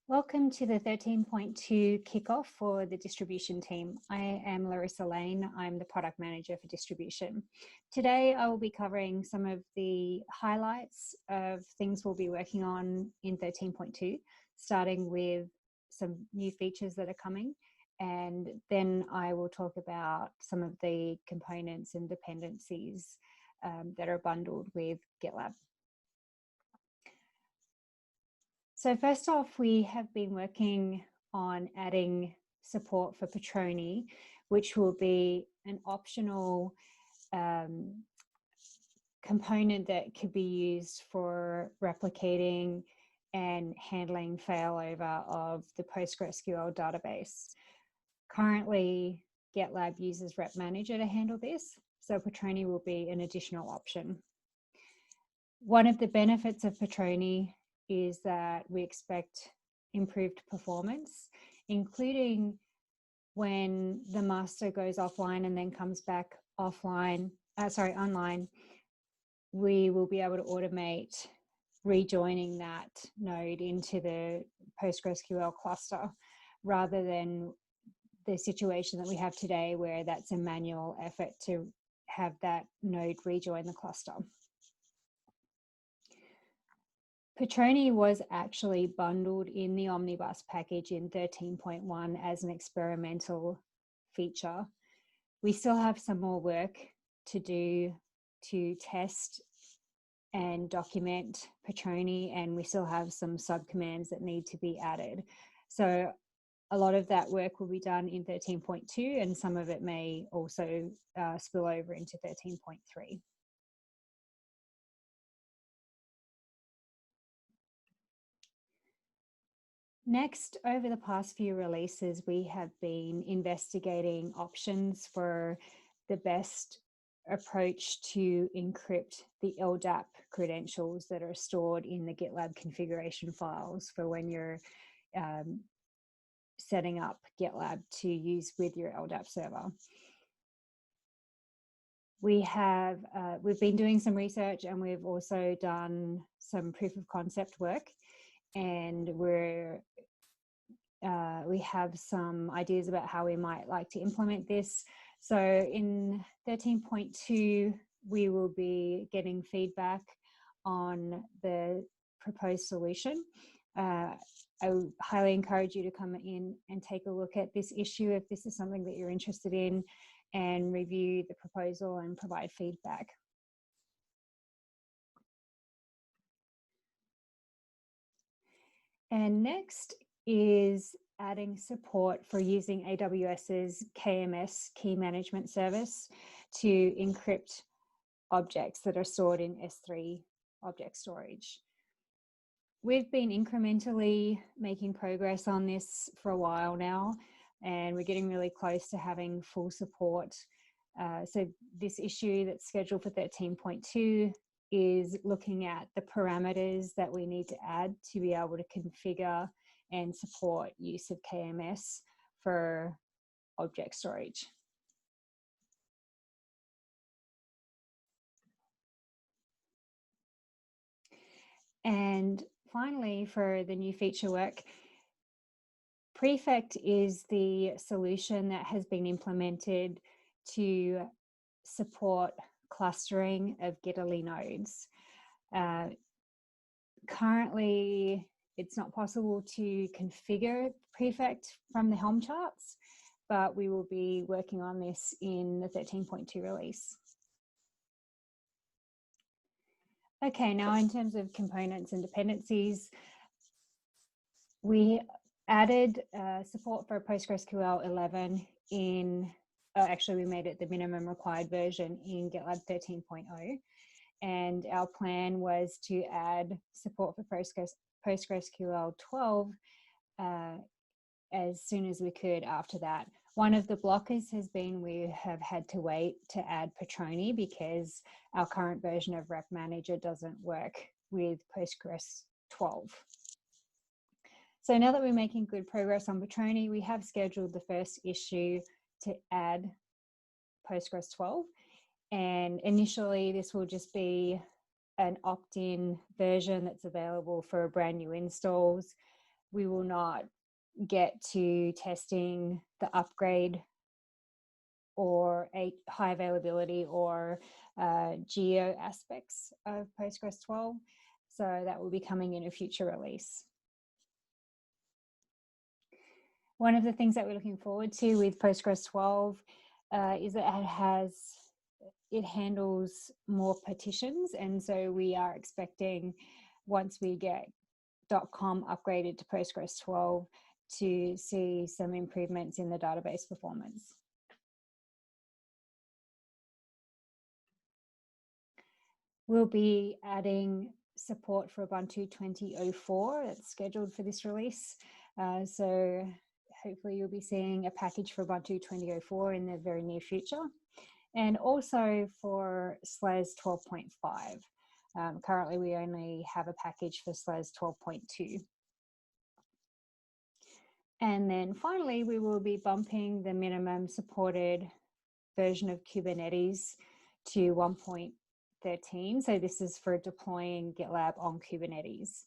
Welcome to the 13.2 kickoff for the distribution team. I am Larissa Lane. I'm the product manager for distribution. Today, I will be covering some of the highlights of things we'll be working on in 13.2, starting with some new features that are coming. And then I will talk about some of the components and dependencies that are bundled with GitLab. So first off, we have been working on adding support for Patroni, which will be an optional component that could be used for replicating and handling failover of the PostgreSQL database. Currently, GitLab uses Rep Manager to handle this, so Patroni will be an additional option. One of the benefits of Patroni is that we expect improved performance, including when the master goes offline and then comes back online, we will be able to automate rejoining that node into the PostgreSQL cluster rather than the situation that we have today where that's a manual effort to have that node rejoin the cluster. Patroni was actually bundled in the Omnibus package in 13.1 as an experimental feature. We still have some more work to do to test and document Patroni, and we still have some subcommands that need to be added. So a lot of that work will be done in 13.2, and some of it may also spill over into 13.3. Next, over the past few releases, we have been investigating options for the best approach to encrypt the LDAP credentials that are stored in the GitLab configuration files for when you're setting up GitLab to use with your LDAP server. We've been doing some research, and we've also done some proof of concept work, and we have some ideas about how we might like to implement this. So in 13.2, we will be getting feedback on the proposed solution. I would highly encourage you to come in and take a look at this issue if this is something that you're interested in, and review the proposal and provide feedback. And next is adding support for using AWS's KMS key management service to encrypt objects that are stored in S3 object storage. We've been incrementally making progress on this for a while now, and we're getting really close to having full support. So this issue that's scheduled for 13.2 is looking at the parameters that we need to add to be able to configure and support use of KMS for object storage. And finally, for the new feature work, Prefect is the solution that has been implemented to support clustering of Gitterly nodes. Currently, it's not possible to configure Prefect from the Helm charts, but we will be working on this in the 13.2 release. Okay, now in terms of components and dependencies, we added support for PostgreSQL 11 in, actually we made it the minimum required version in GitLab 13.0. And our plan was to add support for PostgreSQL 12 as soon as we could after that. One of the blockers has been we have had to wait to add Patroni because our current version of Rep Manager doesn't work with Postgres 12. So now that we're making good progress on Patroni, we have scheduled the first issue to add Postgres 12. And initially, this will just be an opt-in version that's available for brand new installs. we will not get to testing the upgrade or a high availability or geo aspects of Postgres 12. So that will be coming in a future release. One of the things that we're looking forward to with Postgres 12 is that it handles more partitions. And so we are expecting, once we get .com upgraded to Postgres 12, to see some improvements in the database performance. We'll be adding support for Ubuntu 20.04 that's scheduled for this release. So hopefully you'll be seeing a package for Ubuntu 20.04 in the very near future. And also for SLAS 12.5. Currently we only have a package for SLAS 12.2. And then finally, we will be bumping the minimum supported version of Kubernetes to 1.13. So this is for deploying GitLab on Kubernetes.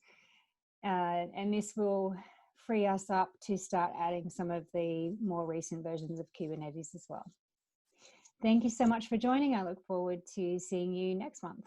And this will free us up to start adding some of the more recent versions of Kubernetes as well. Thank you so much for joining. I look forward to seeing you next month.